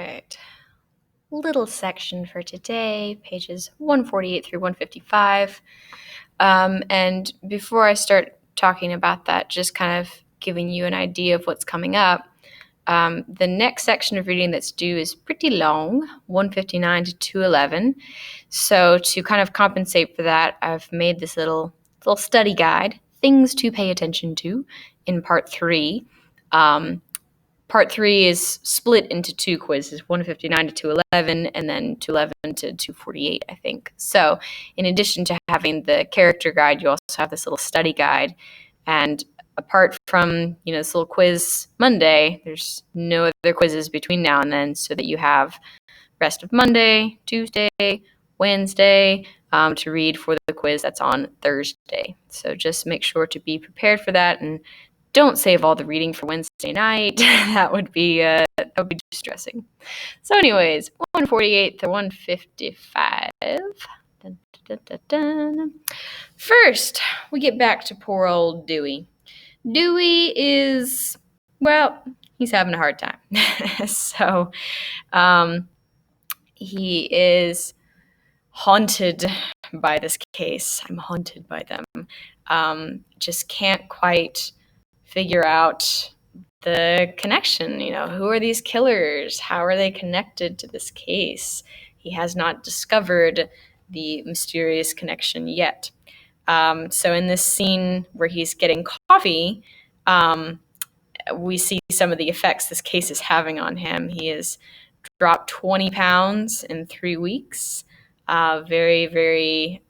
right. Little section for today, pages 148 through 155. And before I start talking about that, just kind of giving you an idea of what's coming up. The next section of reading that's due is pretty long, 159 to 211. So to kind of compensate for that, I've made this little study guide, things to pay attention to, in part 3. Part 3 is split into 2 quizzes, 159 to 211, and then 211 to 248, I think. So in addition to having the character guide, you also have this little study guide. And apart from, this little quiz Monday, there's no other quizzes between now and then, so that you have rest of Monday, Tuesday, Wednesday to read for the quiz that's on Thursday. So just make sure to be prepared for that, and don't save all the reading for Wednesday night. that would be distressing. So anyways, 148 to 155. Dun, dun, dun, dun. First, we get back to poor old Dewey. Dewey is, he's having a hard time. So he is haunted by this case. I'm haunted by them. Just can't quite figure out the connection. Who are these killers? How are they connected to this case? He has not discovered the mysterious connection yet. So in this scene where he's getting coffee, we see some of the effects this case is having on him. He has dropped 20 pounds in 3 weeks. Very, very,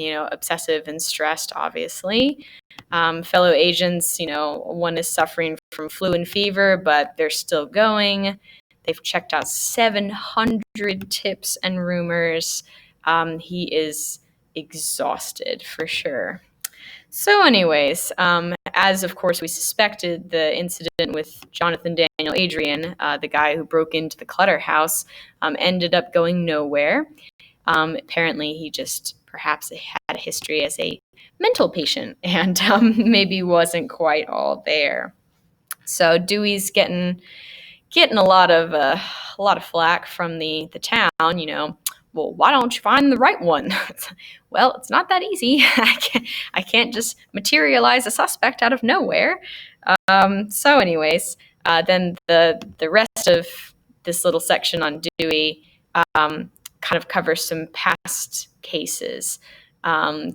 obsessive and stressed, obviously. Fellow agents, one is suffering from flu and fever, but they're still going. They've checked out 700 tips and rumors. He is exhausted for sure. So anyways, as of course we suspected, the incident with Jonathan Daniel Adrian, the guy who broke into the Clutter house, ended up going nowhere. Apparently he just perhaps had a history as a mental patient and maybe wasn't quite all there. So Dewey's getting a lot of flack from the town, well, why don't you find the right one? Well, it's not that easy. I can't just materialize a suspect out of nowhere. So anyways, then the rest of this little section on Dewey kind of covers some past cases.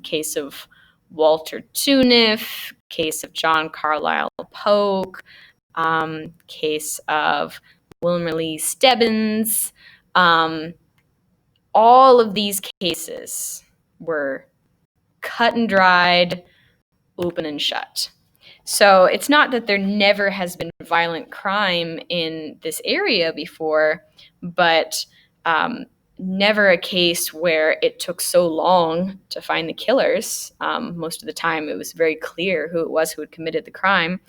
Case of Walter Tuniff, case of John Carlisle Polk, case of William Lee Stebbins. All of these cases were cut and dried, open and shut. So it's not that there never has been violent crime in this area before, but never a case where it took so long to find the killers. Most of the time it was very clear who it was who had committed the crime.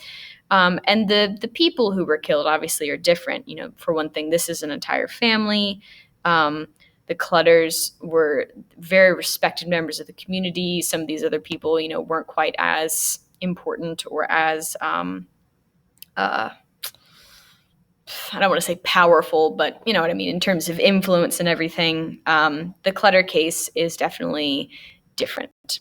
And the people who were killed obviously are different. For one thing, this is an entire family. The Clutters were very respected members of the community. Some of these other people, weren't quite as important or as, I don't want to say powerful, but you know what I mean, in terms of influence and everything. The Clutter case is definitely different.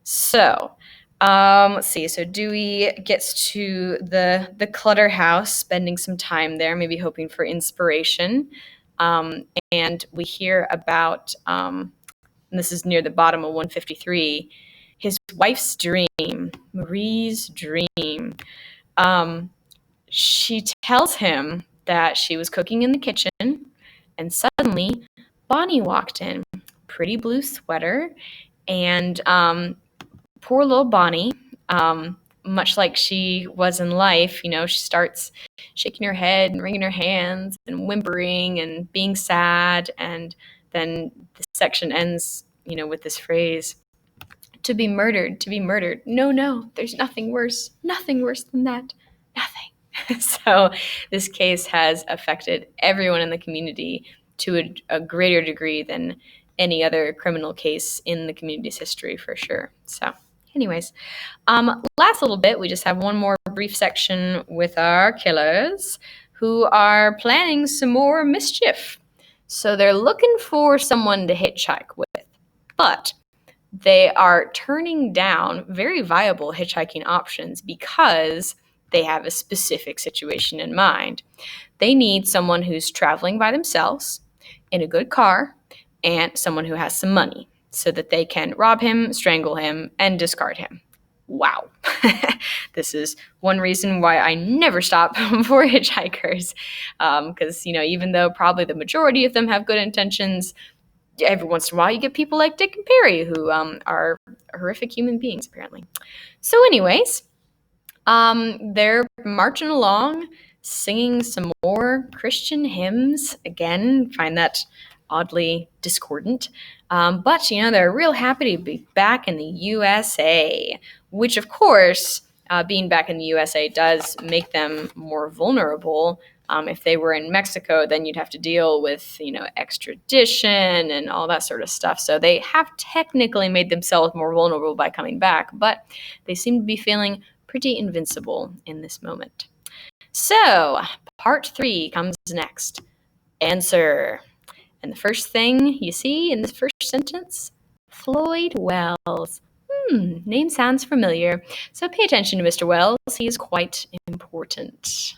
So, let's see. So Dewey gets to the Clutter house, spending some time there, maybe hoping for inspiration. And we hear about, and this is near the bottom of 153, his wife's dream, Marie's dream. She tells him that she was cooking in the kitchen, and suddenly Bonnie walked in, pretty blue sweater, and poor little Bonnie, much like she was in life, she starts shaking her head and wringing her hands and whimpering and being sad. And then the section ends, with this phrase, to be murdered. No, there's nothing worse than that. Nothing. So this case has affected everyone in the community to a greater degree than any other criminal case in the community's history, for sure. So anyways, last little bit, we just have one more brief section with our killers, who are planning some more mischief. So they're looking for someone to hitchhike with, but they are turning down very viable hitchhiking options because they have a specific situation in mind. They need someone who's traveling by themselves in a good car and someone who has some money so that they can rob him, strangle him, and discard him. Wow. This is one reason why I never stop for hitchhikers. Because, even though probably the majority of them have good intentions, every once in a while you get people like Dick and Perry who are horrific human beings, apparently. So anyways, they're marching along, singing some more Christian hymns. Again, find that oddly discordant. But, they're real happy to be back in the USA, which, of course, being back in the USA does make them more vulnerable. If they were in Mexico, then you'd have to deal with, extradition and all that sort of stuff. So they have technically made themselves more vulnerable by coming back, but they seem to be feeling pretty invincible in this moment. So, part 3 comes next. Answer. And the first thing you see in the first sentence, Floyd Wells. Name sounds familiar. So pay attention to Mr. Wells. He is quite important.